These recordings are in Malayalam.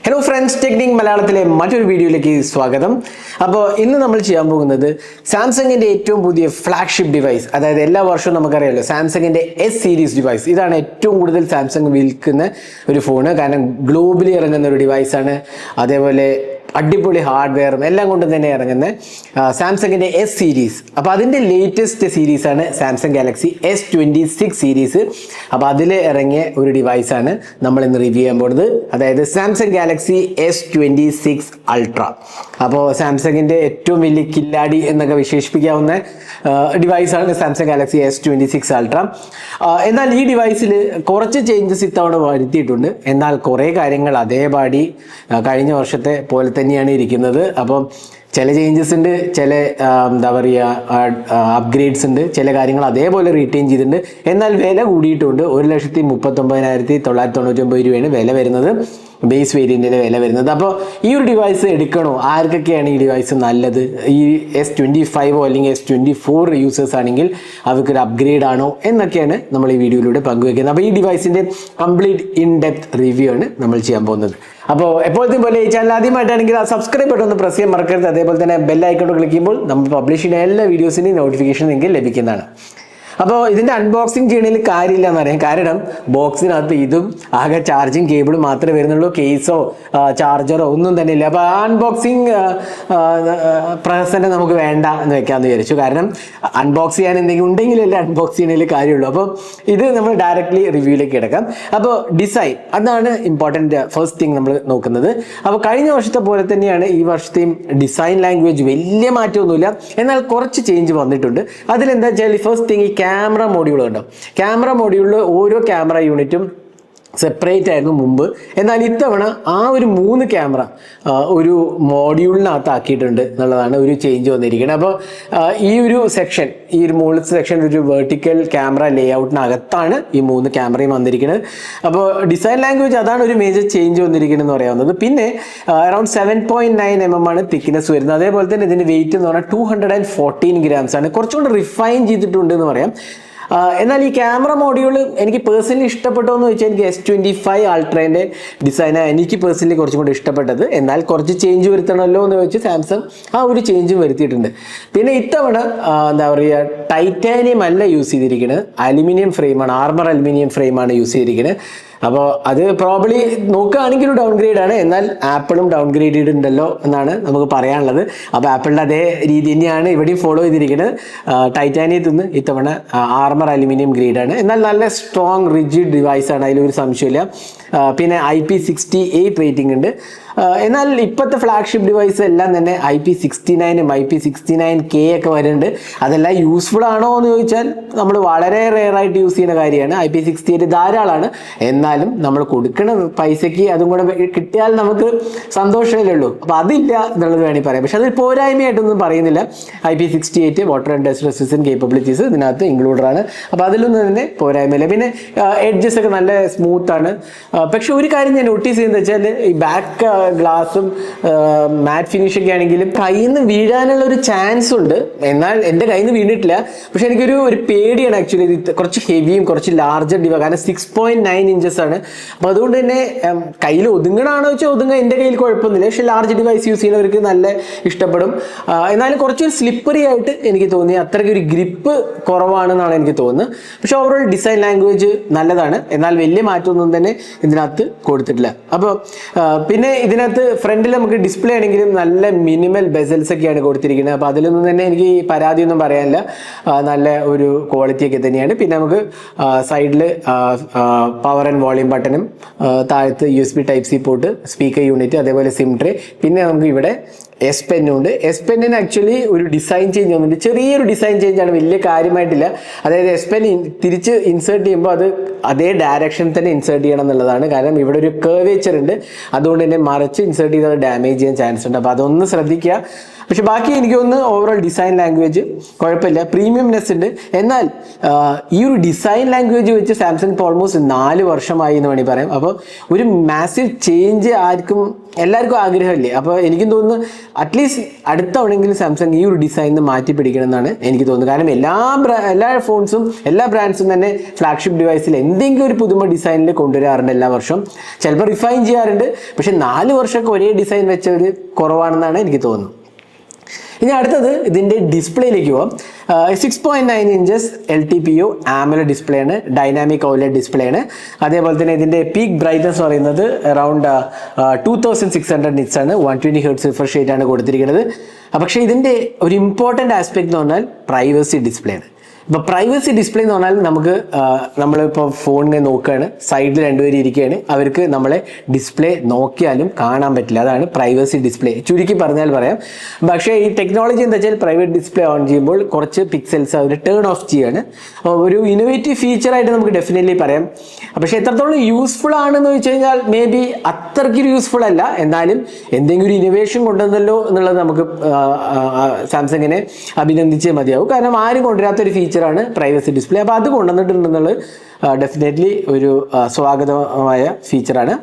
ഹലോ ഫ്രണ്ട്സ്, ടെക്നിക് മലയാളത്തിലെ മറ്റൊരു വീഡിയോയിലേക്ക് സ്വാഗതം. അപ്പോൾ ഇന്ന് നമ്മൾ ചെയ്യാൻ പോകുന്നത് സാംസങ്ങിൻ്റെ ഏറ്റവും പുതിയ ഫ്ലാഗ്ഷിപ്പ് ഡിവൈസ്, അതായത് എല്ലാ വർഷവും നമുക്കറിയാമല്ലോ സാംസങ്ങിൻ്റെ എസ് സീരീസ് ഡിവൈസ്. ഇതാണ് ഏറ്റവും കൂടുതൽ സാംസങ് വിൽക്കുന്ന ഒരു ഫോണ്. കാരണം ഗ്ലോബലി ഇറങ്ങുന്ന ഒരു ഡിവൈസാണ്. അതേപോലെ അടിപൊളി ഹാർഡ്വെയറും എല്ലാം കൊണ്ട് തന്നെ ഇറങ്ങുന്ന സാംസങ്ങിൻ്റെ എസ് സീരീസ്. അപ്പോൾ അതിൻ്റെ ലേറ്റസ്റ്റ് സീരീസാണ് സാംസങ് ഗാലക്സി S26 സീരീസ്. അപ്പോൾ അതിൽ ഇറങ്ങിയ ഒരു ഡിവൈസാണ് നമ്മൾ ഇന്ന് റിവ്യൂ ചെയ്യാൻ പോകുന്നത്, അതായത് സാംസങ് ഗാലക്സി S26 അൾട്ര. അപ്പോൾ സാംസങ്ങിൻ്റെ ഏറ്റവും വലിയ കില്ലാടി എന്നൊക്കെ വിശേഷിപ്പിക്കാവുന്ന ഡിവൈസാണ് സാംസങ് ഗാലക്സി S26 അൾട്ര. എന്നാൽ ഈ ഡിവൈസിൽ കുറച്ച് ചേഞ്ചസ് ഇത്തവണ വരുത്തിയിട്ടുണ്ട്. എന്നാൽ കുറേ കാര്യങ്ങൾ അതേപടി കഴിഞ്ഞ വർഷത്തെ പോലെ തന്നെയാണ് ഇരിക്കുന്നത്. അപ്പം ചില ചേഞ്ചസ് ഉണ്ട്, ചില എന്താ പറയുക അപ്ഗ്രേഡ്സ് ഉണ്ട്, ചില കാര്യങ്ങൾ അതേപോലെ റീറ്റെയിൻ ചെയ്തിട്ടുണ്ട്. എന്നാൽ വില കൂടിയിട്ടുണ്ട്. 1,39,999 രൂപയാണ് വില വരുന്നത്, ബേസ് വേരിയൻറ്റിൻ്റെ വില വരുന്നത്. അപ്പോൾ ഈ ഒരു ഡിവൈസ് എടുക്കണോ? ആർക്കൊക്കെയാണ് ഈ ഡിവൈസ് നല്ലത്? ഈ S25 അല്ലെങ്കിൽ S24 യൂസേഴ്സ് ആണെങ്കിൽ അവർക്കൊരു അപ്ഗ്രേഡ് ആണോ എന്നൊക്കെയാണ് നമ്മൾ ഈ വീഡിയോയിലൂടെ പങ്കുവയ്ക്കുന്നത്. അപ്പോൾ ഈ ഡിവൈസിൻ്റെ കംപ്ലീറ്റ് ഇൻ ഡെപ്ത് റിവ്യൂ ആണ് നമ്മൾ ചെയ്യാൻ പോകുന്നത്. അപ്പോൾ എപ്പോഴത്തെ പോലെ ഈ ചാനൽ ആദ്യമായിട്ടാണെങ്കിൽ ആ സബ്സ്ക്രൈബ് ബട്ടൺ ഒന്ന് പ്രസ് ചെയ്യാൻ മറക്കരുത്. അതേപോലെ തന്നെ ബെൽ ഐക്കൺ ക്ലിക്ക് ചെയ്യുമ്പോൾ നമ്മൾ പബ്ലിഷ് ചെയ്യുന്ന എല്ലാ വീഡിയോസിൻ്റെയും നോട്ടിഫിക്കേഷൻ നിങ്ങൾക്ക് ലഭിക്കുന്നതാണ്. അപ്പോൾ ഇതിൻ്റെ അൺബോക്സിങ് ചെയ്യണതിൽ കാര്യമില്ല എന്ന് പറയാം. കാരണം ബോക്സിനകത്ത് ഇതും ആകെ ചാർജിങ് കേബിൾ മാത്രമേ വരുന്നുള്ളൂ, കേസോ ചാർജറോ ഒന്നും തന്നെ ഇല്ല. അപ്പോൾ ആ അൺബോക്സിങ് പ്രസന്റ് നമുക്ക് വേണ്ട എന്ന് വെക്കാമെന്ന് വിചാരിച്ചു. കാരണം അൺബോക്സ് ചെയ്യാൻ എന്തെങ്കിലും ഉണ്ടെങ്കിലല്ലേ അൺബോക്സ് ചെയ്യണതിൽ കാര്യമുള്ളൂ. അപ്പോൾ ഇത് നമ്മൾ ഡയറക്റ്റ്ലി റിവ്യൂയിലേക്ക് കിടക്കാം. അപ്പോൾ ഡിസൈൻ, അതാണ് ഇമ്പോർട്ടൻ്റ് ഫസ്റ്റ് തിങ് നമ്മൾ നോക്കുന്നത്. അപ്പോൾ കഴിഞ്ഞ വർഷത്തെ പോലെ തന്നെയാണ് ഈ വർഷത്തെയും ഡിസൈൻ ലാംഗ്വേജ് വലിയ മാറ്റമൊന്നുമില്ല, എന്നാൽ കുറച്ച് ചേഞ്ച് വന്നിട്ടുണ്ട്. അതിലെന്താ വെച്ചാൽ ഫസ്റ്റ് തിങ് ഈ ക്യാമറ മോഡ്യൂൾ ഉണ്ടോ. ക്യാമറ മോഡ്യൂളിൽ ഓരോ ക്യാമറ യൂണിറ്റും സെപ്പറേറ്റ് ആയിരുന്നു മുമ്പ്. എന്നാൽ ഇത്തവണ ആ ഒരു 3 ക്യാമറ ഒരു മോഡ്യൂളിനകത്ത് ആക്കിയിട്ടുണ്ട് എന്നുള്ളതാണ് ഒരു ചേഞ്ച് വന്നിരിക്കുന്നത്. അപ്പോൾ ഈ ഒരു സെക്ഷൻ, ഈ ഒരു മുകളിലത്തെ സെക്ഷൻ ഒരു വെർട്ടിക്കൽ ക്യാമറ ലേ ഔട്ടിനകത്താണ് ഈ 3 ക്യാമറയും വന്നിരിക്കുന്നത്. അപ്പോൾ ഡിസൈൻ ലാംഗ്വേജ് അതാണ് ഒരു മേജർ ചേഞ്ച് വന്നിരിക്കുന്നത് എന്ന് പറയാവുന്നത്. പിന്നെ അറൌണ്ട് 7.9 mm ആണ് തിക്നെസ് വരുന്നത്. അതേപോലെ തന്നെ ഇതിൻ്റെ വെയിറ്റ് എന്ന് പറഞ്ഞാൽ 214 grams ആണ്. കുറച്ചുകൂടി റിഫൈൻ ചെയ്തിട്ടുണ്ട് എന്ന് പറയാം. എന്നാൽ ഈ ക്യാമറ മോഡ്യൂൾ എനിക്ക് പേഴ്സണലി ഇഷ്ടപ്പെട്ടോ എന്ന് വെച്ചാൽ എനിക്ക് S25 അൾട്രേൻ്റെ ഡിസൈനാണ് എനിക്ക് പേഴ്സണലി കുറച്ചും കൂടി ഇഷ്ടപ്പെട്ടത്. എന്നാൽ കുറച്ച് ചേഞ്ച് വരുത്തണമല്ലോ എന്ന് വെച്ച് സാംസങ് ആ ഒരു ചേഞ്ചും വരുത്തിയിട്ടുണ്ട്. പിന്നെ ഇത്തവണ എന്താ പറയുക, ടൈറ്റാനിയം അല്ല യൂസ് ചെയ്തിരിക്കുന്നത്, അലുമിനിയം ഫ്രെയിമാണ്, ആർമർ അലുമിനിയം ഫ്രെയിമാണ് യൂസ് ചെയ്തിരിക്കുന്നത്. അപ്പോൾ അത് പ്രോബ്ലി നോക്കുകയാണെങ്കിൽ ഒരു ഡൗൺ ഗ്രേഡ് ആണ്. എന്നാൽ ആപ്പിളും ഡൗൺ ഗ്രേഡ് ചെയ്തിട്ടുണ്ടല്ലോ എന്നാണ് നമുക്ക് പറയാനുള്ളത്. അപ്പോൾ ആപ്പിളിൻ്റെ അതേ രീതി തന്നെയാണ് ഇവിടെയും ഫോളോ ചെയ്തിരിക്കുന്നത്. ടൈറ്റാനിയത്തിൽ നിന്ന് ഇത്തവണ ആർമർ അലുമിനിയം ഗ്രേഡാണ്. എന്നാൽ നല്ല സ്ട്രോങ് റിജിഡ് ഡിവൈസാണ്, അതിലൊരു സംശയമില്ല. പിന്നെ IP68 റേറ്റിംഗ് ഉണ്ട്. എന്നാൽ ഇപ്പോഴത്തെ ഫ്ലാഗ്ഷിപ്പ് ഡിവൈസ് എല്ലാം തന്നെ IP69 IP69K ഒക്കെ വരുന്നുണ്ട്. അതെല്ലാം യൂസ്ഫുൾ ആണോ എന്ന് ചോദിച്ചാൽ നമ്മൾ വളരെ റെയറായിട്ട് യൂസ് ചെയ്യുന്ന കാര്യമാണ്. IP68 ധാരാളമാണ്. എന്നാലും നമ്മൾ കൊടുക്കുന്ന പൈസയ്ക്ക് അതും കൂടെ കിട്ടിയാൽ നമുക്ക് സന്തോഷമല്ലേ ഉള്ളൂ. അപ്പോൾ അതില്ല എന്നുള്ളത് വേണമെങ്കിൽ പറയാം. പക്ഷെ അത് പോരായ്മയായിട്ടൊന്നും പറയുന്നില്ല. IP68 water and dust resistant capabilities ഇതിനകത്ത് ഇൻക്ലൂഡഡ് ആണ്. അപ്പോൾ അതിലൊന്നും തന്നെ പോരായ്മയില്ല. പിന്നെ എഡ്ജസ് ഒക്കെ നല്ല സ്മൂത്താണ്. പക്ഷെ ഒരു കാര്യം ഞാൻ നോട്ടീസ് ചെയ്യുന്നത് വെച്ചാൽ ഈ ബാക്ക് ഗ്ലാസും മാറ്റ് ഫിനിഷൊക്കെ ആണെങ്കിലും കയ്യിൽ നിന്ന് വീഴാനുള്ള ഒരു ചാൻസ് ഉണ്ട്. എന്നാൽ എൻ്റെ കയ്യിൽ നിന്ന് വീണിട്ടില്ല. പക്ഷെ എനിക്കൊരു പേടിയാണ് ആക്ച്വലി. ഇത് കുറച്ച് ഹെവിയും കുറച്ച് ലാർജർ ഡിവൈസ്, കാരണം 6.9 inches ആണ്. അപ്പോൾ അതുകൊണ്ട് തന്നെ കയ്യിൽ ഒതുങ്ങണാണോ വെച്ചാൽ ഒതുങ്ങാൻ എൻ്റെ കയ്യിൽ കുഴപ്പമൊന്നുമില്ല. പക്ഷെ ലാർജ് ഡിവൈസ് യൂസ് ചെയ്യുന്നവർക്ക് നല്ല ഇഷ്ടപ്പെടും. എന്നാലും കുറച്ചൊരു സ്ലിപ്പറി ആയിട്ട് എനിക്ക് തോന്നി. അത്രയ്ക്ക് ഒരു ഗ്രിപ്പ് കുറവാണെന്നാണ് എനിക്ക് തോന്നുന്നത്. പക്ഷെ ഓവറോൾ ഡിസൈൻ ലാംഗ്വേജ് നല്ലതാണ്. എന്നാൽ വലിയ മാറ്റമൊന്നും തന്നെ ഇതിനകത്ത് കൊടുത്തിട്ടില്ല. അപ്പോൾ പിന്നെ ഇതിനകത്ത് ഫ്രണ്ടിൽ നമുക്ക് ഡിസ്പ്ലേ ആണെങ്കിലും നല്ല മിനിമൽ ബെസൽസ് ഒക്കെയാണ് കൊടുത്തിരിക്കുന്നത്. അപ്പോൾ അതിലൊന്നും തന്നെ എനിക്ക് പരാതിയൊന്നും പറയാനില്ല. നല്ല ഒരു ക്വാളിറ്റി ഒക്കെ തന്നെയാണ്. പിന്നെ നമുക്ക് സൈഡിൽ പവർ ആൻഡ് വോളിയം ബട്ടണും താഴത്ത് USB Type-C port, speaker unit, അതേപോലെ സിം ട്രേ. പിന്നെ നമുക്ക് ഇവിടെ S Pen ഉണ്ട്. S Pen ആക്ച്വലി ഒരു ഡിസൈൻ ചേഞ്ച് വന്നിട്ടുണ്ട്. ചെറിയൊരു ഡിസൈൻ ചേഞ്ച് ആണ്, വലിയ കാര്യമായിട്ടില്ല. അതായത് S Pen തിരിച്ച് ഇൻസേർട്ട് ചെയ്യുമ്പോൾ അത് അതേ ഡയറക്ഷനിൽ തന്നെ ഇൻസേർട്ട് ചെയ്യണം എന്നുള്ളതാണ്. കാരണം ഇവിടെ ഒരു കർവേച്ചർ ഉണ്ട്, അതുകൊണ്ട് തന്നെ മറിച്ച് ഇൻസേർട്ട് ചെയ്താൽ ഡാമേജ് ചെയ്യാൻ ചാൻസ് ഉണ്ട്. അപ്പോൾ അതൊന്ന് ശ്രദ്ധിക്കുക. പക്ഷെ ബാക്കി എനിക്ക് തോന്നുന്നു ഓവറോൾ ഡിസൈൻ ലാംഗ്വേജ് കുഴപ്പമില്ല, പ്രീമിയംനെസ് ഉണ്ട്. എന്നാൽ ഈ ഒരു ഡിസൈൻ ലാംഗ്വേജ് വെച്ച് സാംസങ് ഇപ്പോൾ ഓൾമോസ്റ്റ് 4 വർഷമായി എന്ന് വേണമെങ്കിൽ പറയാം. അപ്പോൾ ഒരു മാസീവ് ചേഞ്ച് ആർക്കും എല്ലാവർക്കും ആഗ്രഹമില്ലേ. അപ്പോൾ എനിക്കും തോന്നുന്നു അറ്റ്ലീസ്റ്റ് അടുത്ത തവണയെങ്കിലും സാംസങ് ഈ ഒരു ഡിസൈൻ മാറ്റി പിടിക്കണം എന്നാണ് എനിക്ക് തോന്നുന്നത്. കാരണം എല്ലാ ഫോൺസും എല്ലാ ബ്രാൻഡ്സും തന്നെ ഫ്ലാഗ്ഷിപ്പ് ഡിവൈസിൽ എന്തെങ്കിലും ഒരു പുതുമ ഡിസൈനിൽ കൊണ്ടുവരാറുണ്ട് എല്ലാ വർഷവും. ചിലപ്പോൾ റിഫൈൻ ചെയ്യാറുണ്ട്, പക്ഷെ 4 വർഷമൊക്കെ ഒരേ ഡിസൈൻ വെച്ചവർ കുറവാണെന്നാണ് എനിക്ക് തോന്നുന്നത്. ഇനി അടുത്തത് ഇതിൻ്റെ ഡിസ്പ്ലേയിലേക്ക് പോകാം. 6.9 ഇഞ്ചസ് LTPO AMOLED ഡിസ്പ്ലേ ആണ്, ഡൈനാമിക് OLED ഡിസ്പ്ലേ ആണ്. അതേപോലെ തന്നെ ഇതിൻ്റെ പീക്ക് ബ്രൈറ്റ്നസ് പറയുന്നത് അറൗണ്ട് 2600 നിറ്റ്സ് ആണ്, 120 Hz റിഫ്രഷ് റേറ്റ് ആണ് കൊടുത്തിരിക്കുന്നത്. പക്ഷേ ഇതിൻ്റെ ഒരു ഇമ്പോർട്ടൻ്റ് ആസ്പെക്ട് എന്ന് പറഞ്ഞാൽ പ്രൈവസി ഡിസ്പ്ലേ ആണ്. ഇപ്പോൾ പ്രൈവസി ഡിസ്പ്ലേ എന്ന് പറഞ്ഞാൽ നമ്മളിപ്പോൾ ഫോണിനെ നോക്കുകയാണ്, സൈഡിൽ രണ്ടുപേരും ഇരിക്കുകയാണ്, അവർക്ക് നമ്മളെ ഡിസ്പ്ലേ നോക്കിയാലും കാണാൻ പറ്റില്ല. അതാണ് പ്രൈവസി ഡിസ്പ്ലേ, ചുരുക്കി പറഞ്ഞാൽ പറയാം. പക്ഷേ ഈ ടെക്നോളജി എന്താ വെച്ചാൽ പ്രൈവറ്റ് ഡിസ്പ്ലേ ഓൺ ചെയ്യുമ്പോൾ കുറച്ച് പിക്സൽസ് അവർ ടേൺ ഓഫ് ചെയ്യാണ്. ഒരു ഇന്നോവേറ്റീവ് ഫീച്ചറായിട്ട് നമുക്ക് ഡെഫിനറ്റ്ലി പറയാം. പക്ഷേ എത്രത്തോളം യൂസ്ഫുൾ ആണെന്ന് വെച്ച് കഴിഞ്ഞാൽ മേ ബി അത്രയ്ക്കൊരു യൂസ്ഫുൾ അല്ല. എന്നാലും എന്തെങ്കിലും ഒരു ഇന്നോവേഷൻ കൊണ്ടുവന്നല്ലോ എന്നുള്ളത് നമുക്ക് സാംസങ്ങിനെ അഭിനന്ദിച്ചേ മതിയാവും. കാരണം ആരും കൊണ്ടുവരാത്തൊരു ഫീച്ചറാണ് പ്രൈവസി ഡിസ്പ്ലേ. അപ്പോൾ അത് കൊണ്ടുവന്നിട്ടുണ്ടെന്നുള്ളത് ഡെഫിനറ്റ്ലി ഒരു സ്വാഗതമായ ഫീച്ചറാണ്.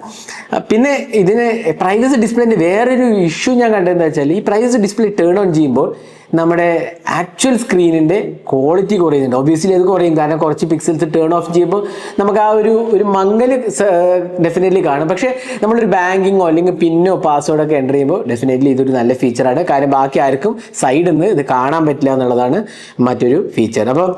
പിന്നെ ഇതിന് പ്രൈവസി ഡിസ്പ്ലേൻ്റെ വേറൊരു ഇഷ്യൂ ഞാൻ കണ്ടതെന്ന് വെച്ചാൽ ഈ പ്രൈവസി ഡിസ്പ്ലേ ടേൺ ഓൺ ചെയ്യുമ്പോൾ നമ്മുടെ ആക്ച്വൽ സ്ക്രീനിൻ്റെ ക്വാളിറ്റി കുറയുന്നുണ്ട്. ഒബ്വിയസ്ലി അത് കുറയും, കാരണം കുറച്ച് പിക്സൽസ് ടേൺ ഓഫ് ചെയ്യുമ്പോൾ നമുക്ക് ആ ഒരു മങ്ങൽ ഡെഫിനറ്റ്ലി കാണും. പക്ഷേ നമ്മളൊരു ബാങ്കിങ്ങോ അല്ലെങ്കിൽ പിന്നോ പാസ്വേഡോ ഒക്കെ എൻ്റർ ചെയ്യുമ്പോൾ ഡെഫിനറ്റ്ലി ഇതൊരു നല്ല ഫീച്ചറാണ്. കാരണം ബാക്കി ആർക്കും സൈഡിൽ നിന്ന് ഇത് കാണാൻ പറ്റില്ല എന്നുള്ളതാണ് മറ്റൊരു ഫീച്ചർ. അപ്പോൾ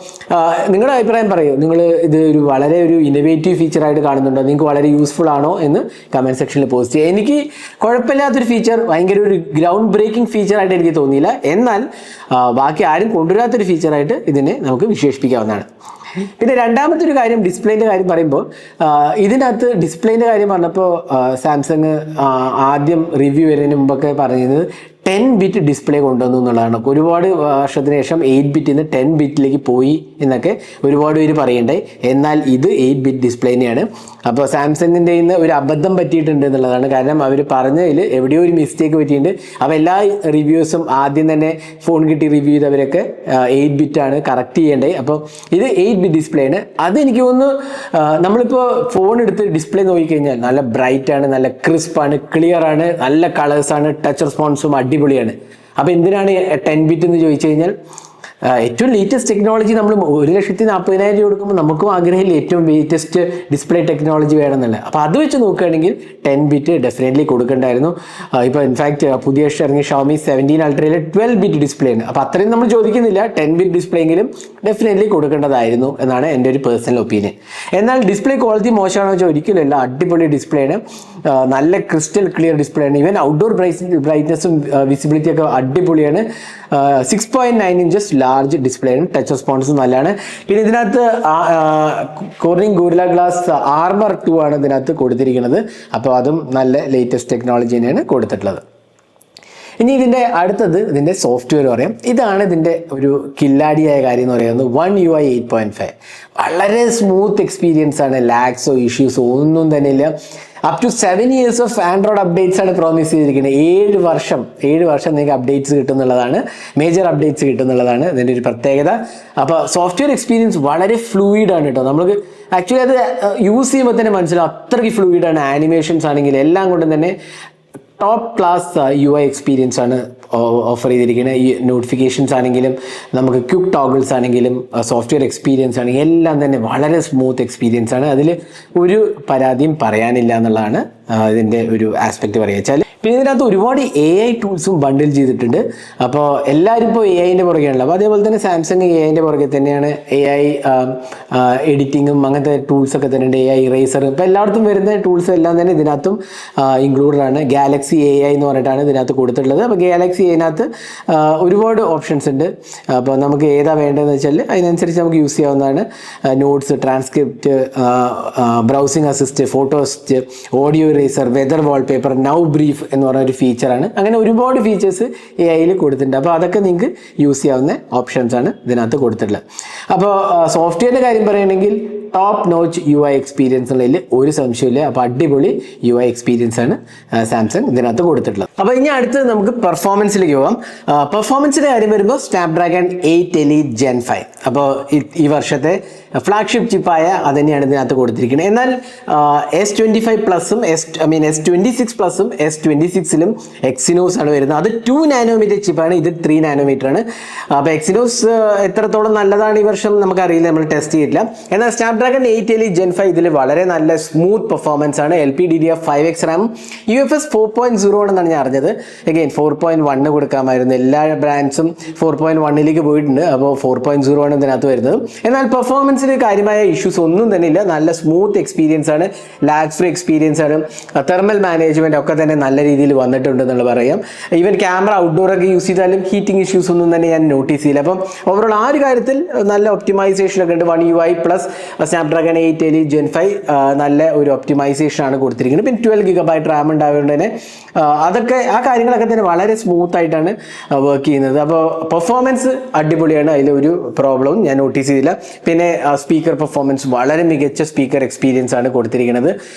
നിങ്ങളുടെ അഭിപ്രായം പറയൂ, നിങ്ങൾ ഇത് വളരെ ഒരു ഇന്നോവേറ്റീവ് ഫീച്ചറായിട്ട് കാണുന്നുണ്ടോ? നിങ്ങൾക്ക് വളരെ യൂസ്ഫുൾ ആണോ എന്ന് കമൻറ്റ് സെക്ഷനിൽ പോസ്റ്റ് ചെയ്യുക. എനിക്ക് കുഴപ്പമില്ലാത്തൊരു ഫീച്ചർ, ഭയങ്കര ഒരു ഗ്രൗണ്ട് ബ്രേക്കിംഗ് ഫീച്ചറായിട്ട് എനിക്ക് തോന്നിയില്ല. എന്നാൽ ബാക്കി ആരും കൊണ്ടുവരാത്തൊരു ഫീച്ചറായിട്ട് ഇതിനെ നമുക്ക് വിശേഷിപ്പിക്കാവുന്നതാണ്. പിന്നെ രണ്ടാമത്തെ ഒരു കാര്യം, ഡിസ്പ്ലേൻ്റെ കാര്യം പറയുമ്പോൾ ഇതിനകത്ത് ഡിസ്പ്ലേൻ്റെ കാര്യം പറഞ്ഞപ്പോൾ സാംസങ് ആദ്യം റിവ്യൂ വരുന്നതിന് മുമ്പൊക്കെ പറഞ്ഞത് 10 ബിറ്റ് ഡിസ്പ്ലേ കൊണ്ടുവന്നു എന്നുള്ളതാണ്. ഒരുപാട് വർഷത്തിന് ശേഷം 8 ബിറ്റിൽ നിന്ന് 10 ബിറ്റിലേക്ക് പോയി എന്നൊക്കെ ഒരുപാട് പേര് പറയണ്ടേ. എന്നാൽ ഇത് 8 ബിറ്റ് ഡിസ്പ്ലേ തന്നെയാണ്. അപ്പോൾ സാംസങ്ങിൻ്റെ ഇന്ന് ഒരു അബദ്ധം പറ്റിയിട്ടുണ്ട് എന്നുള്ളതാണ്. കാരണം അവർ പറഞ്ഞതിൽ എവിടെയോ ഒരു മിസ്റ്റേക്ക് പറ്റിയിട്ടുണ്ട്. അപ്പോൾ എല്ലാ റിവ്യൂസും ആദ്യം തന്നെ ഫോൺ കിട്ടി റിവ്യൂ ചെയ്തവരൊക്കെ 8 ബിറ്റാണ് കറക്റ്റ് ചെയ്യേണ്ടത്. അപ്പോൾ ഇത് 8 ബിറ്റ് ഡിസ്പ്ലേ ആണ്. അതെനിക്ക് തോന്നുന്നു നമ്മളിപ്പോൾ ഫോൺ എടുത്ത് ഡിസ്പ്ലേ നോക്കിക്കഴിഞ്ഞാൽ നല്ല ബ്രൈറ്റാണ്, നല്ല ക്രിസ്പാണ്, ക്ലിയർ ആണ്, നല്ല കളേഴ്സാണ്, ടച്ച് റെസ്പോൺസും അടിപൊളിയാണ്. അപ്പോൾ എന്തിനാണ് 10 ബിറ്റ് എന്ന് ചോദിച്ചു കഴിഞ്ഞാൽ ഏറ്റവും ലേറ്റസ്റ്റ് ടെക്നോളജി നമ്മൾ 1,40,000 രൂപ കൊടുക്കുമ്പോൾ നമുക്കും ആഗ്രഹമില്ല ഏറ്റവും ലേറ്റസ്റ്റ് ഡിസ്പ്ലേ ടെക്നോളജി വേണമെന്നല്ല. അപ്പോൾ അത് വെച്ച് നോക്കുകയാണെങ്കിൽ 10 ബിറ്റ് ഡെഫിനറ്റ്ലി കൊടുക്കേണ്ടായിരുന്നു. ഇപ്പോൾ ഇൻഫാക്ട് പുതിയ ഇറങ്ങിയ ഷോമി 17 അൾട്രയിൽ 12 ബിറ്റ് ഡിസ്പ്ലേ ആണ്. അപ്പോൾ അത്രയും നമ്മൾ ചോദിക്കുന്നില്ല, 10 ബിറ്റ് ഡിസ്പ്ലേ എങ്കിലും ഡെഫിനറ്റ്ലി കൊടുക്കേണ്ടതായിരുന്നു എന്നാണ് എൻ്റെ ഒരു പേഴ്സണൽ ഒപ്പീനിയൻ. എന്നാൽ ഡിസ്പ്ലേ ക്വാളിറ്റി മോശമാണോ വെച്ചാൽ ഒരിക്കലുമല്ല, അടിപൊളി ഡിസ്പ്ലേ ആണ്, നല്ല ക്രിസ്റ്റൽ ക്ലിയർ ഡിസ്പ്ലേ ആണ്. ഈവൻ ഔട്ട്ഡോർ ബ്രൈറ്റ്നസ്സും വിസിബിലിറ്റി ഒക്കെ അടിപൊളിയാണ്. 6.9 ഇഞ്ചസ് ലാർജ് ഡിസ്പ്ലേ ആണ്, ടച്ച് റെസ്പോൺസും നല്ലതാണ്. പിന്നെ ഇതിനകത്ത് കോർണിംഗ് ഗോറില്ല ഗ്ലാസ് ആർമർ 2 ആണ് ഇതിനകത്ത് കൊടുത്തിരിക്കുന്നത്. അപ്പോൾ അതും നല്ല ലേറ്റസ്റ്റ് ടെക്നോളജി തന്നെയാണ് കൊടുത്തിട്ടുള്ളത്. ഇനി അടുത്തത് ഇതിൻ്റെ സോഫ്റ്റ്വെയർ പറയാം. ഇതാണ് ഇതിൻ്റെ ഒരു കില്ലാടിയായ കാര്യം എന്ന് പറയുന്നത്. One UI 8.5 വളരെ സ്മൂത്ത് എക്സ്പീരിയൻസ് ആണ്, ലാഗ്സോ ഇഷ്യൂസോ ഒന്നും തന്നെ ഇല്ല. Up to 7 years of Android updates ആണ് പ്രോമിസ് ചെയ്തിരിക്കുന്നത്. 7 വർഷം നിങ്ങൾക്ക് അപ്ഡേറ്റ്സ് കിട്ടുന്നുള്ളതാണ്, മേജർ അപ്ഡേറ്റ്സ് കിട്ടുന്നുള്ളതാണ് ഇതിൻ്റെ ഒരു പ്രത്യേകത. അപ്പോൾ സോഫ്റ്റ്വെയർ എക്സ്പീരിയൻസ് വളരെ ഫ്ലൂയിഡ് ആണ് കേട്ടോ. നമുക്ക് ആക്ച്വലി അത് യൂസ് ചെയ്യുമ്പോൾ തന്നെ മനസ്സിലാവും അത്രയ്ക്ക് ഫ്ലൂയിഡ് ആണ്. ആനിമേഷൻസ് ആണെങ്കിലും എല്ലാം കൊണ്ടും തന്നെ ടോപ്പ് ക്ലാസ് UI എക്സ്പീരിയൻസ് ആണ് ഓഫർ ചെയ്തിരിക്കുന്നത്. ഈ നോട്ടിഫിക്കേഷൻസ് ആണെങ്കിലും നമുക്ക് ക്വിക്ക് ടോഗിൾസ് ആണെങ്കിലും സോഫ്റ്റ്വെയർ എക്സ്പീരിയൻസ് ആണെങ്കിലും എല്ലാം തന്നെ വളരെ സ്മൂത്ത് എക്സ്പീരിയൻസ് ആണ്. അതിൽ ഒരു പരാതിയും പറയാനില്ല എന്നുള്ളതാണ് ഇതിൻ്റെ ഒരു ആസ്പെക്റ്റ് പറയുക വെച്ചാൽ. പിന്നെ ഇതിനകത്ത് ഒരുപാട് AI ടൂൾസും ബണ്ടിൽ ചെയ്തിട്ടുണ്ട്. അപ്പോൾ എല്ലാവരും ഇപ്പോൾ AI-ൻ്റെ പുറകെയാണല്ലോ. അപ്പോൾ അതേപോലെ തന്നെ സാംസങ് AI-ൻ്റെ പുറകെ തന്നെയാണ്. AI എഡിറ്റിങ്ങും അങ്ങനത്തെ ടൂൾസൊക്കെ തന്നെ ഉണ്ട്, AI ഇറേസർ. ഇപ്പോൾ എല്ലായിടത്തും വരുന്ന ടൂൾസ് എല്ലാം തന്നെ ഇതിനകത്തും ഇൻക്ലൂഡഡ് ആണ്. ഗാലക്സി AI എന്ന് പറഞ്ഞിട്ടാണ് ഇതിനകത്ത് കൊടുത്തിട്ടുള്ളത്. അപ്പോൾ ഗാലക്സി AI-നകത്ത് ഒരുപാട് ഓപ്ഷൻസ് ഉണ്ട്. അപ്പോൾ നമുക്ക് ഏതാ വേണ്ടതെന്ന് വെച്ചാൽ അതിനനുസരിച്ച് നമുക്ക് യൂസ് ചെയ്യാവുന്നതാണ്. Notes, transcript, browsing assist, photo assist, audio eraser, weather wallpaper, now brief എന്ന് പറഞ്ഞ ഒരു ഫീച്ചറാണ്. അങ്ങനെ ഒരുപാട് ഫീച്ചേഴ്സ് AI-യിൽ കൊടുത്തിട്ടുണ്ട്. അപ്പോൾ അതൊക്കെ നിങ്ങൾക്ക് യൂസ് ചെയ്യാവുന്ന ഓപ്ഷൻസ് ആണ് ഇതിനകത്ത് കൊടുത്തിട്ടുള്ളത്. അപ്പോൾ സോഫ്റ്റ്വെയറിൻ്റെ കാര്യം പറയുകയാണെങ്കിൽ ടോപ്പ് നോച്ച് UI എക്സ്പീരിയൻസ് ഉള്ളതിൽ ഒരു സംശയമില്ല. അപ്പോൾ അടിപൊളി UI എക്സ്പീരിയൻസ് ആണ് സാംസങ് ഇതിനകത്ത് കൊടുത്തിട്ടുള്ളത്. അപ്പോൾ ഇനി അടുത്തത് നമുക്ക് പെർഫോമൻസിലേക്ക് പോകാം. പെർഫോമൻസിന്റെ കാര്യം വരുമ്പോൾ സ്നാപ്ഡ്രാഗൺ 8 Elite Gen 5. അപ്പോൾ ഈ വർഷത്തെ ഫ്ലാഗ്ഷിപ്പ് ചിപ്പായ അത് തന്നെയാണ് ഇതിനകത്ത് കൊടുത്തിരിക്കുന്നത്. എന്നാൽ S25 പ്ലസും S26 പ്ലസും S26ലും എക്സിനോസ് ആണ് വരുന്നത്. അത് 2 നാനോമീറ്റർ ചിപ്പാണ്, ഇത് 3 നാനോമീറ്റർ ആണ്. അപ്പോൾ എക്സിനോസ് എത്രത്തോളം നല്ലതാണ് ഈ വർഷം നമുക്കറിയില്ല, നമ്മൾ ടെസ്റ്റ് ചെയ്തിട്ടില്ല. എന്നാൽ സ്നാപ്ഡ്രാഗൺ 8 Elite Gen 5 ഇതിൽ വളരെ നല്ല സ്മൂത്ത് പെർഫോമൻസ് ആണ്. LPDDR5X RAM, UFS 4.0 ആണെന്നാണ് ഞാൻ അറിഞ്ഞത്. അഗെയിൻ 4.1 കൊടുക്കാമായിരുന്നു. എല്ലാ ബ്രാൻഡ്സും 4.1ലേക്ക് പോയിട്ടുണ്ട്. അപ്പോൾ 4.0 ആണ് ഇതിനകത്ത് വരുന്നത്. എന്നാൽ പെർഫോമൻസിന് കാര്യമായ ഇഷ്യൂസ് ഒന്നും തന്നെ ഇല്ല. നല്ല സ്മൂത്ത് എക്സ്പീരിയൻസ് ആണ്, ലാഗ് ഫ്രീ എക്സ്പീരിയൻസ് ആണ്. തെർമൽ മാനേജ്മെന്റ് ഒക്കെ തന്നെ നല്ല രീതിയിൽ വന്നിട്ടുണ്ട് എന്നുള്ള പറയാം. ഈവൻ ക്യാമറ ഔട്ട്ഡോർ ഒക്കെ യൂസ് ചെയ്താലും ഹീറ്റിംഗ് ഇഷ്യൂസ് ഒന്നും തന്നെ ഞാൻ നോട്ടീസ് ചെയ്യില്ല. അപ്പം ഓവറോൾ ആ ഒരു കാര്യത്തിൽ നല്ല ഒപ്റ്റിമൈസേഷൻ ഒക്കെ ഉണ്ട്. One UI plus Snapdragon 8 Elite Gen 5 നല്ല ഒരു ഒപ്റ്റിമൈസേഷൻ ആണ് കൊടുത്തിരിക്കുന്നത്. പിന്നെ 12 GB റാം ഉണ്ടായതുകൊണ്ട് തന്നെ അതൊക്കെ ആ കാര്യങ്ങളൊക്കെ തന്നെ വളരെ സ്മൂത്ത് ആയിട്ടാണ് വർക്ക് ചെയ്യുന്നത്. അപ്പോൾ പെർഫോമൻസ് അടിപൊളിയാണ്, അതിലൊരു പ്രോബ്ലവും ഞാൻ നോട്ടീസ് ചെയ്തില്ല. പിന്നെ സ്പീക്കർ പെർഫോമൻസ് വളരെ മികച്ച സ്പീക്കർ എക്സ്പീരിയൻസ് ആണ് കൊടുത്തിരിക്കുന്നത്.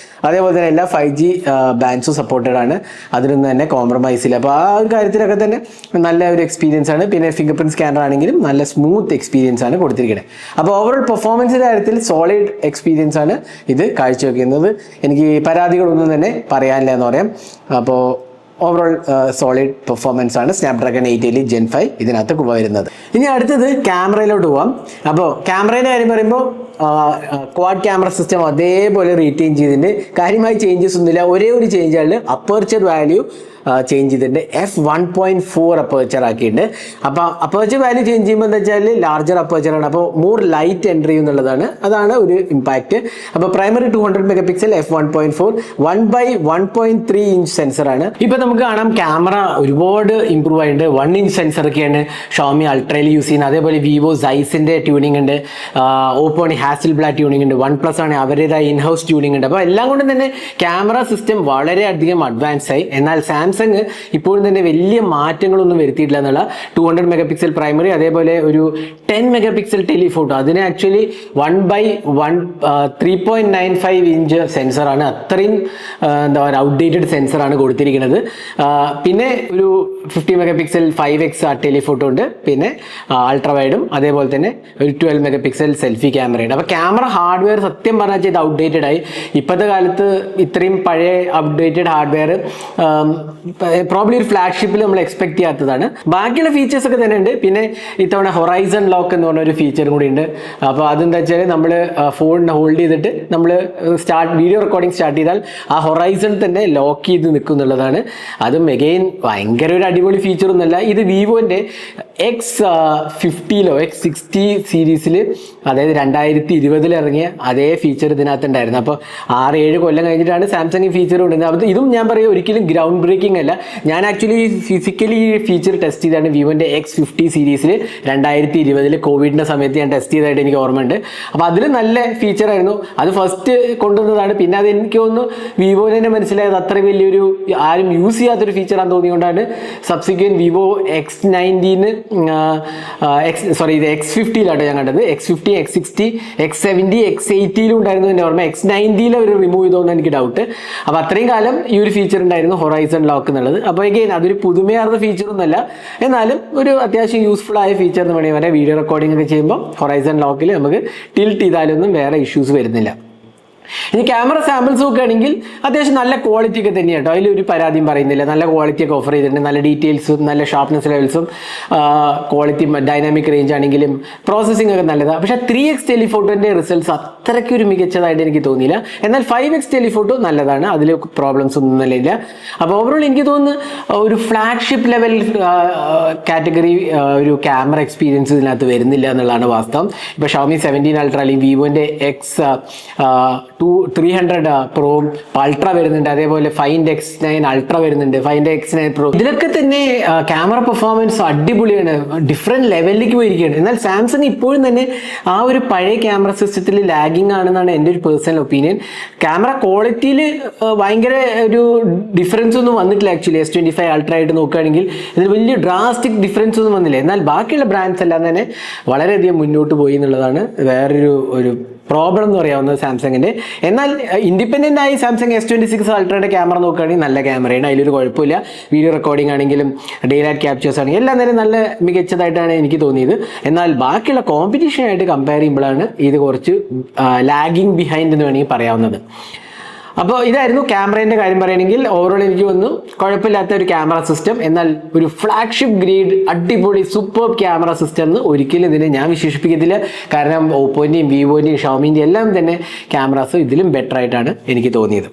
അതേപോലെ തന്നെ എല്ലാ 5G ബാൻഡ്സും സപ്പോർട്ടഡ് ആണ്, അതിലൊന്നും തന്നെ കോംപ്രമൈസ് ഇല്ല. അപ്പോൾ ആ ഒരു കാര്യത്തിലൊക്കെ തന്നെ നല്ല ഒരു എക്സ്പീരിയൻസ് ആണ്. പിന്നെ ഫിംഗർ പ്രിന്റ് സ്കാനർ ആണെങ്കിലും നല്ല സ്മൂത്ത് എക്സ്പീരിയൻസ് ആണ് കൊടുത്തിരിക്കുന്നത്. അപ്പോൾ ഓവറോൾ പെർഫോമൻസിന്റെ കാര്യത്തിൽ സോളിഡ് എക്സ്പീരിയൻസ് ആണ് ഇത് കാഴ്ചവെക്കുന്നത്. എനിക്ക് പരാതികളൊന്നും തന്നെ പറയാനില്ല എന്ന് പറയാം. അപ്പോൾ ഓവറോൾ സോളിഡ് പെർഫോമൻസ് ആണ് സ്നാപ്ഡ്രാഗൺ 8 Elite Gen 5 ഇതിനകത്ത് വരുന്നത്. ഇനി അടുത്തത് ക്യാമറയിലോട്ട് പോവാം. അപ്പോൾ ക്യാമറയുടെ കാര്യം പറയുമ്പോൾ ക്വാഡ് ക്യാമറ സിസ്റ്റം അതേപോലെ റീറ്റെയിൻ ചെയ്തിട്ടുണ്ട്. കാര്യമായി ചേഞ്ചസ് ഒന്നുമില്ല. ഒരേ ഒരു ചേഞ്ച് ആണ് അപ്പർച്ചർ വാല്യൂ ചേഞ്ച് ചെയ്തിട്ടുണ്ട്. f1.4 അപ്പർച്ചർ ആക്കിയിട്ടുണ്ട്. അപ്പോൾ അപ്പർച്ചർ വാല്യൂ ചേഞ്ച് ചെയ്യുമ്പോൾ എന്താ വെച്ചാൽ ലാർജർ അപ്പർച്ചറാണ്, അപ്പോൾ മോർ ലൈറ്റ് എൻട്രി എന്നുള്ളതാണ്, അതാണ് ഒരു ഇമ്പാക്റ്റ്. അപ്പോൾ പ്രൈമറി 200 MP f1.4 1/1.3 ഇഞ്ച് സെൻസറാണ്. ഇപ്പോൾ നമുക്ക് കാണാം ക്യാമറ ഒരുപാട് ഇമ്പ്രൂവ് ആയിട്ടുണ്ട്. 1 ഇഞ്ച് സെൻസറൊക്കെയാണ് ഷോമി അൾട്രയിൽ യൂസ് ചെയ്യുന്നത്. അതേപോലെ വിവോ സൈസിൻ്റെ ട്യൂണിംഗ് ഉണ്ട്, ഓപ്പോ ഹാസിൽബ്ലാഡ് ട്യൂണിംഗ് ഉണ്ട്, OnePlus ആണ് അവരുടേതായ ഇൻഹൗസ് ട്യൂണിംഗ് ഉണ്ട്. അപ്പോൾ എല്ലാം കൊണ്ടും തന്നെ ക്യാമറ സിസ്റ്റം വളരെയധികം അഡ്വാൻസ് ആയി. എന്നാൽ സാംസങ് ഇപ്പോഴും തന്നെ വലിയ മാറ്റങ്ങളൊന്നും വരുത്തിയിട്ടില്ല എന്നുള്ള 200 MP പ്രൈമറി, അതേപോലെ ഒരു 10 MP ടെലിഫോട്ടോ, അതിന് ആക്ച്വലി 3.95 ഇഞ്ച് സെൻസറാണ്. അത്രയും എന്താ പറയുക ഔട്ട്ഡേറ്റഡ് സെൻസറാണ് കൊടുത്തിരിക്കുന്നത്. പിന്നെ ഒരു 50 MP 5X ടെലിഫോട്ടോ ഉണ്ട്, പിന്നെ അൾട്രാവൈഡും അതേപോലെ തന്നെ ഒരു 12 MP സെൽഫി ക്യാമറയുണ്ട്. അപ്പോൾ ക്യാമറ ഹാർഡ്വെയർ സത്യം പറഞ്ഞാൽ ഇത് ഔട്ട്ഡേറ്റഡ് ആയി. ഇപ്പോഴത്തെ കാലത്ത് ഇത്രയും പഴയ അപ്ഡേറ്റഡ് ഹാർഡ്വെയർ പ്രോബ്ലി ഒരു ഫ്ലാഗ്ഷിപ്പിൽ നമ്മൾ എക്സ്പെക്ട് ചെയ്യാത്തതാണ്. ബാക്കിയുള്ള ഫീച്ചേഴ്സ് ഒക്കെ തന്നെ ഉണ്ട്. പിന്നെ ഇത്തവണ ഹൊറൈസൺ ലോക്ക് എന്ന് പറഞ്ഞ ഒരു ഫീച്ചറും കൂടി ഉണ്ട്. അപ്പോൾ അതെന്താ വെച്ചാൽ നമ്മൾ ഫോൺ ഹോൾഡ് ചെയ്തിട്ട് നമ്മൾ വീഡിയോ റെക്കോർഡിംഗ് സ്റ്റാർട്ട് ചെയ്താൽ ആ ഹൊറൈസൺ തന്നെ ലോക്ക് ചെയ്ത് നിൽക്കും എന്നുള്ളതാണ്. അതും എഗെയിൻ ഭയങ്കര ഒരു അടിപൊളി ഫീച്ചറൊന്നുമല്ല. ഇത് വിവോൻ്റെ X50 X60 സീരീസിൽ, അതായത് 2020 ഇറങ്ങിയ അതേ ഫീച്ചർ ഇതിനകത്ത് ഉണ്ടായിരുന്നു. അപ്പോൾ 6-7 കൊല്ലം കഴിഞ്ഞിട്ടാണ് സാംസങ് ഈ ഫീച്ചർ കൊണ്ടുവരുന്നത്. അപ്പോൾ ഇതും ഞാൻ പറയും ഒരിക്കലും ഗ്രൗണ്ട് ബ്രേക്കിംഗ് അല്ല. ഞാൻ ആക്ച്വലി ഫിസിക്കലി ഈ ഫീച്ചർ ടെസ്റ്റ് ചെയ്താണ് വിവോൻ്റെ X50 സീരീസിൽ 2020 കോവിഡിൻ്റെ സമയത്ത് ഞാൻ ടെസ്റ്റ് ചെയ്തതായിട്ട് എനിക്ക് ഓർമ്മയുണ്ട്. അപ്പോൾ അതിൽ നല്ല ഫീച്ചറായിരുന്നു. അത് ഫസ്റ്റ് കൊണ്ടുവന്നതാണ്. പിന്നെ അത് എനിക്ക് തോന്നുന്നു വിവോന് തന്നെ മനസ്സിലായത് അത്ര വലിയൊരു ആരും യൂസ് ചെയ്യാത്തൊരു ഫീച്ചറാണെന്ന് തോന്നിയുകൊണ്ടാണ് സബ്സിക്വൻറ്റ് വിവോ X90 ഇത് X50 ഞാൻ കണ്ടത്. X50, X60, X70, X80 ഉണ്ടായിരുന്നു എൻ്റെ ഓർമ്മ. X90 അവർ റിമൂവ് ചെയ്തോന്ന് എനിക്ക് ഡൗട്ട്. അപ്പോൾ അത്രയും കാലം ഈ ഒരു ഫീച്ചർ ഉണ്ടായിരുന്നു ഹൊറൈസൺ ലോക്ക് എന്നുള്ളത്. അപ്പോൾ എഗെയിൻ അതൊരു പുതുമയാർന്ന ഫീച്ചറൊന്നുമല്ല, എന്നാലും ഒരു അത്യാവശ്യം യൂസ്ഫുൾ ആയ ഫീച്ചർ എന്ന് വേണമെങ്കിൽ പറയാം. വീഡിയോ റെക്കോർഡിംഗ് ഒക്കെ ചെയ്യുമ്പോൾ ഹൊറൈസൺ ലോക്കിൽ നമുക്ക് ടിൽറ്റ് ചെയ്താലൊന്നും വേറെ ഇഷ്യൂസ് വരുന്നില്ല. ഇനി ക്യാമറ സാമ്പിൾസ് നോക്കുകയാണെങ്കിൽ അത്യാവശ്യം നല്ല ക്വാളിറ്റി ഒക്കെ തന്നെയാണ് കേട്ടോ, അതിലൊരു പരാതിയും പറയുന്നില്ല. നല്ല ക്വാളിറ്റി ഒക്കെ ഓഫർ ചെയ്തിട്ടുണ്ട്, നല്ല ഡീറ്റെയിൽസും നല്ല ഷാർപ്നെസ് ലെവൽസും ക്വാളിറ്റി ഡൈനാമിക് റേഞ്ച് ആണെങ്കിലും പ്രോസസ്സിംഗ് ഒക്കെ നല്ലതാണ്. പക്ഷേ 3X ടെലിഫോട്ടോൻ്റെ റിസൾട്ട്സ് അത്രയ്ക്ക് ഒരു മികച്ചതായിട്ട് എനിക്ക് തോന്നിയില്ല. എന്നാൽ 5X ടെലിഫോട്ടോ നല്ലതാണ്, അതിൽ പ്രോബ്ലംസ് ഒന്നും നല്ല ഇല്ല. അപ്പോൾ ഓവറോൾ എനിക്ക് തോന്നുന്നു ഒരു ഫ്ലാഗ്ഷിപ്പ് ലെവൽ കാറ്റഗറി ഒരു ക്യാമറ എക്സ്പീരിയൻസ് ഇതിനകത്ത് വരുന്നില്ല എന്നുള്ളതാണ് വാസ്തവം. ഇപ്പോൾ ഷോമി 17 അൾട്ര അല്ലെങ്കിൽ വിവോൻ്റെ X300 Pro അൾട്ര വരുന്നുണ്ട്, അതേപോലെ ഫൈൻഡ് X9 അൾട്ര വരുന്നുണ്ട്, ഫൈൻഡ് X9 Pro. ഇതിലൊക്കെ തന്നെ ക്യാമറ പെർഫോമൻസ് അടിപൊളിയാണ്, ഡിഫറെൻറ്റ് ലെവലിലേക്ക് പോയിരിക്കുകയാണ്. എന്നാൽ സാംസങ് ഇപ്പോഴും തന്നെ ആ ഒരു പഴയ ക്യാമറ സിസ്റ്റത്തിൽ ലാഗിങ് ആണെന്നാണ് എൻ്റെ ഒരു പേഴ്സണൽ ഒപ്പീനിയൻ. ക്യാമറ ക്വാളിറ്റിയിൽ ഭയങ്കര ഒരു ഡിഫറൻസ് ഒന്നും വന്നിട്ടില്ല. ആക്ച്വലി S25 അൾട്ര ആയിട്ട് നോക്കുകയാണെങ്കിൽ ഇതിൽ വലിയ ഡ്രാസ്റ്റിക് ഡിഫറൻസ് ഒന്നും വന്നില്ല. എന്നാൽ ബാക്കിയുള്ള ബ്രാൻഡ്സ് എല്ലാം തന്നെ വളരെയധികം മുന്നോട്ട് പോയി എന്നുള്ളതാണ് വേറൊരു പ്രോബ്ലം എന്ന് പറയാവുന്നത് സാംസങ്ങിൻ്റെ. എന്നാൽ ഇൻഡിപെൻഡൻ്റ് ആയി സാംസങ് S26 അൾട്രയുടെ ക്യാമറ നോക്കുകയാണെങ്കിൽ നല്ല ക്യാമറയാണ്, അതിലൊരു കുഴപ്പമില്ല. വീഡിയോ റെക്കോർഡിംഗ് ആണെങ്കിലും ഡേ ലൈറ്റ് ക്യാപ്ചേഴ്സ് ആണെങ്കിലും എല്ലാം തന്നെ നല്ല മികച്ചതായിട്ടാണ് എനിക്ക് തോന്നിയത്. എന്നാൽ ബാക്കിയുള്ള കോമ്പറ്റീഷനായിട്ട് കമ്പയർ ചെയ്യുമ്പോഴാണ് ഇത് കുറച്ച് ലാഗിങ് ബിഹൈൻഡ് എന്ന് വേണമെങ്കിൽ പറയാവുന്നത്. അപ്പോൾ ഇതായിരുന്നു ക്യാമറേൻ്റെ കാര്യം പറയുകയാണെങ്കിൽ. ഓവറോൾ എനിക്ക് തോന്നുന്നു കുഴപ്പമില്ലാത്ത ഒരു ക്യാമറ സിസ്റ്റം, എന്നാൽ ഒരു ഫ്ലാഗ്ഷിപ്പ് ഗ്രേഡ് അടിപൊളി സൂപ്പർ ക്യാമറ സിസ്റ്റം എന്ന് ഒരിക്കലും ഇതിനെ ഞാൻ വിശേഷിപ്പിക്കത്തില്ല. കാരണം ഓപ്പോൻ്റെയും വിവോൻ്റെയും ഷോമിൻ്റെയും എല്ലാം തന്നെ ക്യാമറാസ് ഇതിലും ബെറ്റർ ആയിട്ടാണ് എനിക്ക് തോന്നിയത്.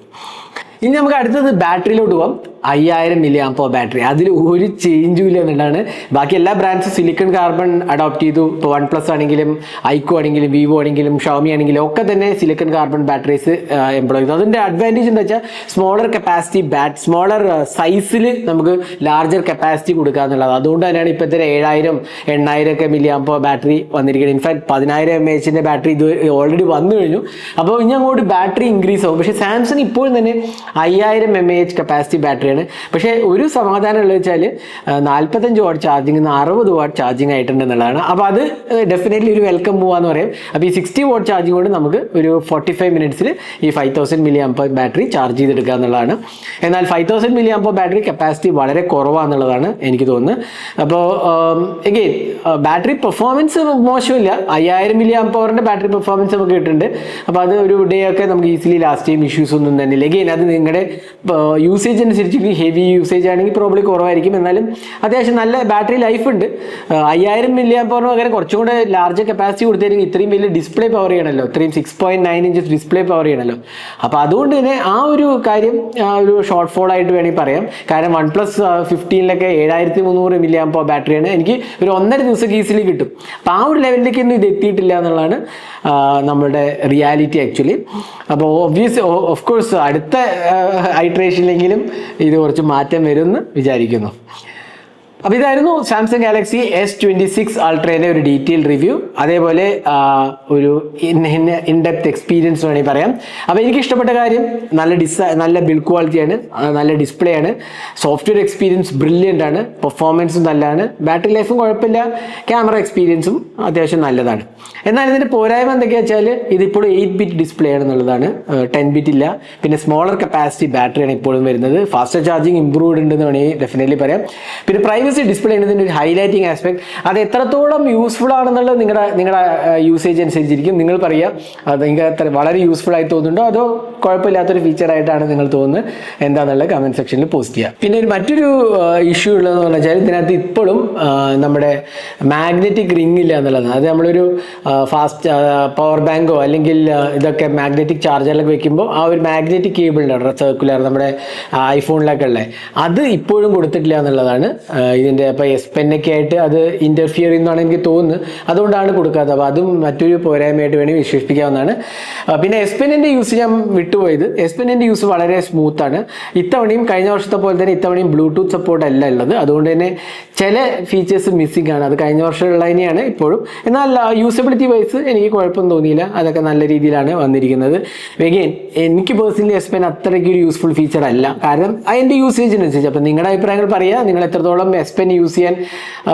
ഇനി നമുക്ക് അടുത്തത് ബാറ്ററിയിലോട്ട് പോകാം. 5000 mAh ബാറ്ററി, അതിൽ ഒരു ചേഞ്ചും ഇല്ല എന്നുള്ളതാണ്. ബാക്കി എല്ലാ ബ്രാൻഡ്സും സിലിക്കൺ കാർബൺ അഡോപ്റ്റ് ചെയ്തു. ഇപ്പോൾ OnePlus ആണെങ്കിലും ഐക്കോ ആണെങ്കിലും വിവോ ആണെങ്കിലും ഷോമി ആണെങ്കിലും ഒക്കെ തന്നെ സിലിക്കൺ കാർബൺ ബാറ്ററീസ് എംപ്ലോയ് ചെയ്തു. അതിൻ്റെ അഡ്വാൻറ്റേജ് എന്താ വെച്ചാൽ സ്മോളർ കപ്പാസിറ്റി സ്മോളർ സൈസിൽ നമുക്ക് ലാർജർ കപ്പാസിറ്റി കൊടുക്കുക എന്നുള്ളത്. അതുകൊണ്ട് തന്നെയാണ് ഇപ്പോഴത്തെ 7000 8000 mAh ബാറ്ററി വന്നിരിക്കുന്നത്. ഇൻഫാക്ട് 10000 mAh ബാറ്ററി ഇത് ഓൾറെഡി വന്നു കഴിഞ്ഞു. അപ്പോൾ ഇനി അങ്ങോട്ട് ബാറ്ററി ഇൻക്രീസ് ആവും. പക്ഷേ സാംസങ് ഇപ്പോഴും തന്നെ 5000 mAh കപ്പാസിറ്റി ബാറ്ററി. പക്ഷേ ഒരു സമാധാനം ഉള്ളത് വെച്ചാൽ 45 വാട്ട് ചാർജിങ് 60 വാട്ട് ചാർജിങ് ആയിട്ടുണ്ട് എന്നുള്ളതാണ്. അപ്പോൾ അത് ഡെഫിനറ്റ്ലി ഒരു വെൽക്കം മൂവ് ആണെന്ന് പറയാം. അപ്പോൾ ഈ 60 വാട്ട് ചാർജിങ് കൊണ്ട് നമുക്ക് ഒരു 45 മിനിറ്റ്സിൽ ഈ 5000 mAh ബാറ്ററി ചാർജ് ചെയ്തെടുക്കുക എന്നുള്ളതാണ്. എന്നാൽ 5000 mAh ബാറ്ററി കപ്പാസിറ്റി വളരെ കുറവാണെന്നുള്ളതാണ് എനിക്ക് തോന്നുന്നത്. അപ്പോൾ എഗെയിൻ ബാറ്ററി പെർഫോമൻസ് മോശമില്ല. 5000 mAh ബാറ്ററി പെർഫോമൻസ് നമുക്ക് കിട്ടുന്നുണ്ട്. അപ്പോൾ അത് ഒരു ഡേ ഒക്കെ നമുക്ക് ഈസിലി ലാസ്റ്റ് ചെയ്യും, ഇഷ്യൂസ് ഒന്നും തന്നെ ഇല്ല. എഗെയിൻ അത് നിങ്ങളുടെ യൂസേജ് അനുസരിച്ച് ഹെവി യൂസേജ് ആണെങ്കിൽ പ്രോബ്ലി കുറവായിരിക്കും, എന്നാലും അത്യാവശ്യം നല്ല ബാറ്ററി ലൈഫ് ഉണ്ട്. 5000 mAh പകരം കുറച്ചും കൂടെ ലാർജ് കപ്പാസിറ്റി കൊടുത്തിരിക്കും. ഇത്രയും വലിയ ഡിസ്പ്ലേ പവർ ചെയ്യണമല്ലോ, ഇത്രയും 6.9 ഇഞ്ചസ് ഡിസ്പ്ലേ പവർ ചെയ്യണമല്ലോ. അപ്പോൾ അതുകൊണ്ട് തന്നെ ആ ഒരു കാര്യം ഒരു ഷോർട്ട് ഫോൾ ആയിട്ട് വേണമെങ്കിൽ പറയാം. കാരണം OnePlus 15 7300 mAh ബാറ്ററിയാണ്, എനിക്ക് ഒരു 1.5 ദിവസം ഈസിലി കിട്ടും. അപ്പോൾ ആ ഒരു ലെവലിലേക്കൊന്നും ഇത് എത്തിയിട്ടില്ല എന്നുള്ളതാണ് നമ്മളുടെ റിയാലിറ്റി ആക്ച്വലി. അപ്പോൾ ഓഫ് കോഴ്സ് അടുത്ത ഐട്രേഷനിലെങ്കിലും ഇത് കുറച്ച് മാറ്റം വരുമെന്ന് വിചാരിക്കുന്നു. അപ്പോൾ ഇതായിരുന്നു സാംസങ് ഗാലക്സി S26 അൾട്രേൻ്റെ ഒരു ഡീറ്റെയിൽ റിവ്യൂ, അതേപോലെ ഒരു ഇൻഡെപ്ത് എക്സ്പീരിയൻസ് വേണമെങ്കിൽ പറയാം. അപ്പോൾ എനിക്ക് ഇഷ്ടപ്പെട്ട കാര്യം നല്ല ബിൽഡ് ക്വാളിറ്റിയാണ്, നല്ല ഡിസ്പ്ലേ ആണ്, സോഫ്റ്റ്വെയർ എക്സ്പീരിയൻസ് ബ്രില്യൻ്റ് ആണ്, പെർഫോമൻസും നല്ലതാണ്, ബാറ്ററി ലൈഫും കുഴപ്പമില്ല, ക്യാമറ എക്സ്പീരിയൻസും അത്യാവശ്യം നല്ലതാണ്. എന്നാൽ ഇതിൻ്റെ പോരായ്മ എന്തൊക്കെയാണെന്ന് വെച്ചാൽ ഇതിപ്പോൾ 8-bit ഡിസ്പ്ലേ ആണെന്നുള്ളതാണ്, 10-bit ഇല്ല. പിന്നെ സ്മോളർ കപ്പാസിറ്റി ബാറ്ററിയാണ് ഇപ്പോഴും വരുന്നത്. ഫാസ്റ്റർ ചാർജിങ് ഇംപ്രൂവ്ഡ് ഉണ്ടെന്ന് വേണമെങ്കിൽ ഡെഫിനറ്റ്ലി പറയാം. പിന്നെ പ്രൈവസി ഡിസ്പ്ലേ ആണ് ഇതിൻ്റെ ഒരു ഹൈലൈറ്റിംഗ് ആസ്പെക്ട്. അത് എത്രത്തോളം യൂസ്ഫുൾ ആണെന്നുള്ളത് നിങ്ങളുടെ യൂസേജ് അനുസരിച്ചിരിക്കും. നിങ്ങൾ പറയുക അത് നിങ്ങൾക്ക് വളരെ യൂസ്ഫുൾ ആയി തോന്നുന്നുണ്ടോ അതോ കുഴപ്പമില്ലാത്തൊരു ഫീച്ചറായിട്ടാണ് നിങ്ങൾ തോന്നുന്നത് എന്താണെന്നുള്ളത് കമൻറ്റ് സെക്ഷനിൽ പോസ്റ്റ് ചെയ്യുക. പിന്നെ മറ്റൊരു ഇഷ്യൂ ഉള്ളതെന്ന് പറഞ്ഞാൽ ഇതിനകത്ത് ഇപ്പോഴും നമ്മുടെ മാഗ്നറ്റിക് റിംഗ് ഇല്ല എന്നുള്ളതാണ്. അത് നമ്മളൊരു ഫാസ്റ്റ് പവർ ബാങ്കോ അല്ലെങ്കിൽ ഇതൊക്കെ മാഗ്നറ്റിക് ചാർജറിലൊക്കെ വെക്കുമ്പോൾ ആ ഒരു മാഗ്നറ്റിക് കേബിൾ ഉണ്ടാവും സർക്കുലർ, നമ്മുടെ ഐഫോണിലൊക്കെ ഉള്ളത്, അത് ഇപ്പോഴും കൊടുത്തിട്ടില്ല എന്നുള്ളതാണ് ഇതിൻ്റെ. അപ്പോൾ S Pen ഒക്കെ ആയിട്ട് അത് ഇൻ്റർഫിയർ ചെയ്യുന്നതാണ് എനിക്ക് തോന്നുന്നത്, അതുകൊണ്ടാണ് കൊടുക്കാത്തത്. അപ്പോൾ അതും മറ്റൊരു പോരായ്മയായിട്ട് വേണമെങ്കിൽ വിശേഷിപ്പിക്കാവുന്നതാണ്. പിന്നെ S Penൻ്റെ യൂസ് ഞാൻ വിട്ടുപോയത്. S Penൻ്റെ യൂസ് വളരെ സ്മൂത്താണ്. ഇത്തവണയും കഴിഞ്ഞ വർഷത്തെ പോലെ തന്നെ ഇത്തവണയും ബ്ലൂടൂത്ത് സപ്പോർട്ട് അല്ല ഉള്ളത്, അതുകൊണ്ട് തന്നെ ചില ഫീച്ചേഴ്സ് മിസ്സിംഗ് ആണ്. അത് കഴിഞ്ഞ വർഷമുള്ള തന്നെയാണ് ഇപ്പോഴും. എന്നാൽ യൂസബിലിറ്റി വൈസ് എനിക്ക് കുഴപ്പം തോന്നിയില്ല, അതൊക്കെ നല്ല രീതിയിലാണ് വന്നിരിക്കുന്നത്. എഗെയിൻ എനിക്ക് പേഴ്സണലി S Pen അത്രയ്ക്ക് ഒരു യൂസ്ഫുൾ ഫീച്ചർ അല്ല, കാരണം അതിൻ്റെ യൂസേജിനനുസരിച്ച്. അപ്പോൾ നിങ്ങളുടെ അഭിപ്രായങ്ങൾ പറയുക, നിങ്ങൾ എത്രത്തോളം S Pen യൂസ് ചെയ്യാൻ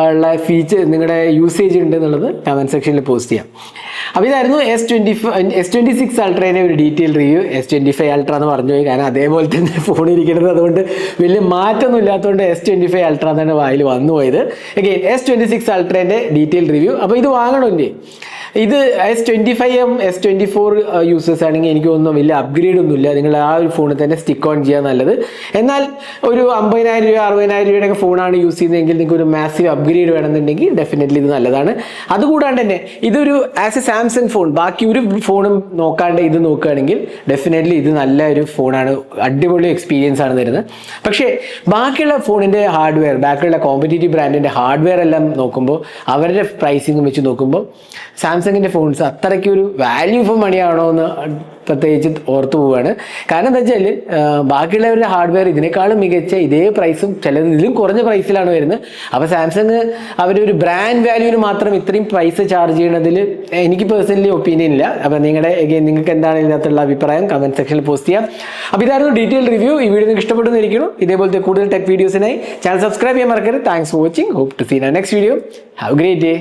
ഉള്ള ഫീച്ചർ നിങ്ങളുടെ യൂസേജ് ഉണ്ട് എന്നുള്ളത് കമൻറ്റ് സെക്ഷനിൽ പോസ്റ്റ് ചെയ്യാം. അപ്പോൾ ഇതായിരുന്നു S26 അൾട്രേൻ്റെ ഒരു ഡീറ്റെയിൽ റിവ്യൂ. S25 അൾട്ര എന്ന് പറഞ്ഞു പോയി, കാരണം അതേപോലെ തന്നെ ഫോൺ ഇരിക്കുന്നത്, അതുകൊണ്ട് വലിയ മാറ്റമൊന്നും ഇല്ലാത്തതുകൊണ്ട് S25 അൾട്ര എന്നാണ് വായിൽ വന്നു പോയത്. എഗെയിൻ S26 അൾട്രേൻ്റെ ഡീറ്റെയിൽ റിവ്യൂ. അപ്പോൾ ഇത് വാങ്ങണമെങ്കിൽ ഇത് S25 S24 യൂസേഴ്സ് ആണെങ്കിൽ എനിക്ക് തോന്നുന്നു വലിയ അപ്ഗ്രേഡ് ഒന്നുമില്ല, നിങ്ങൾ ആ ഒരു ഫോണിൽ തന്നെ സ്റ്റിക്ക് ഓൺ ചെയ്യാൻ നല്ലത്. എന്നാൽ ഒരു 50,000 രൂപ 60,000 രൂപയുടെ ഫോണാണ് യൂസ് ചെയ്യുന്നതെങ്കിൽ നിങ്ങൾക്ക് ഒരു മാസീവ് അപ്ഗ്രേഡ് വേണമെന്നുണ്ടെങ്കിൽ ഡെഫിനറ്റ്ലി ഇത് നല്ലതാണ്. അതുകൂടാണ്ട് തന്നെ ഇതൊരു ആസ് എ സാംസങ് ഫോൺ ബാക്കി ഒരു ഫോണും നോക്കാണ്ട് ഇത് നോക്കുകയാണെങ്കിൽ ഡെഫിനറ്റ്ലി ഇത് നല്ല ഒരു ഫോണാണ്, അടിപൊളി എക്സ്പീരിയൻസ് ആണ് തരുന്നത്. പക്ഷേ ബാക്കിയുള്ള ഫോണിൻ്റെ ഹാർഡ്വെയർ, ബാക്കിയുള്ള കോമ്പറ്റീറ്റീവ് ബ്രാൻഡിൻ്റെ ഹാർഡ്വെയർ എല്ലാം നോക്കുമ്പോൾ അവരുടെ പ്രൈസിങ് വെച്ച് നോക്കുമ്പോൾ സാംസങ്ങിൻ്റെ ഫോൺസ് അത്രയ്ക്ക് ഒരു വാല്യൂ ഫോർ മണി ആണോ എന്ന് പ്രത്യേകിച്ച് ഓർത്തു പോവുകയാണ്. കാരണം എന്താ വെച്ചാൽ ബാക്കിയുള്ളവരുടെ ഹാർഡ്വെയർ ഇതിനേക്കാളും മികച്ച ഇതേ പ്രൈസും ചിലത് ഇതിലും കുറഞ്ഞ പ്രൈസിലാണ് വരുന്നത്. അപ്പോൾ സാംസങ് അവരുടെ ഒരു ബ്രാൻഡ് വാല്യൂവിന് മാത്രം ഇത്രയും പ്രൈസ് ചാർജ് ചെയ്യുന്നതിൽ എനിക്ക് പേഴ്സണലി ഒപ്പീനിയൻ ഇല്ല. അപ്പോൾ നിങ്ങൾക്ക് എന്താണ് ഇതിനകത്തുള്ള അഭിപ്രായം കമൻറ്റ് സെക്ഷനിൽ പോസ്റ്റ് ചെയ്യാം. അപ്പോൾ ഇതായിരുന്നു ഡീറ്റെയിൽ റിവ്യൂ. ഈ വീഡിയോ നിങ്ങൾക്ക് ഇഷ്ടപ്പെട്ടെന്ന് ഇരിക്കുന്നു. ഇതേപോലത്തെ കൂടുതൽ ടെക് വീഡിയോസിനായി ചാനൽ സബ്സ്ക്രൈബ് ചെയ്യാൻ മറക്കരുത്. Thanks for watching. Hope to see next video. Have a great day.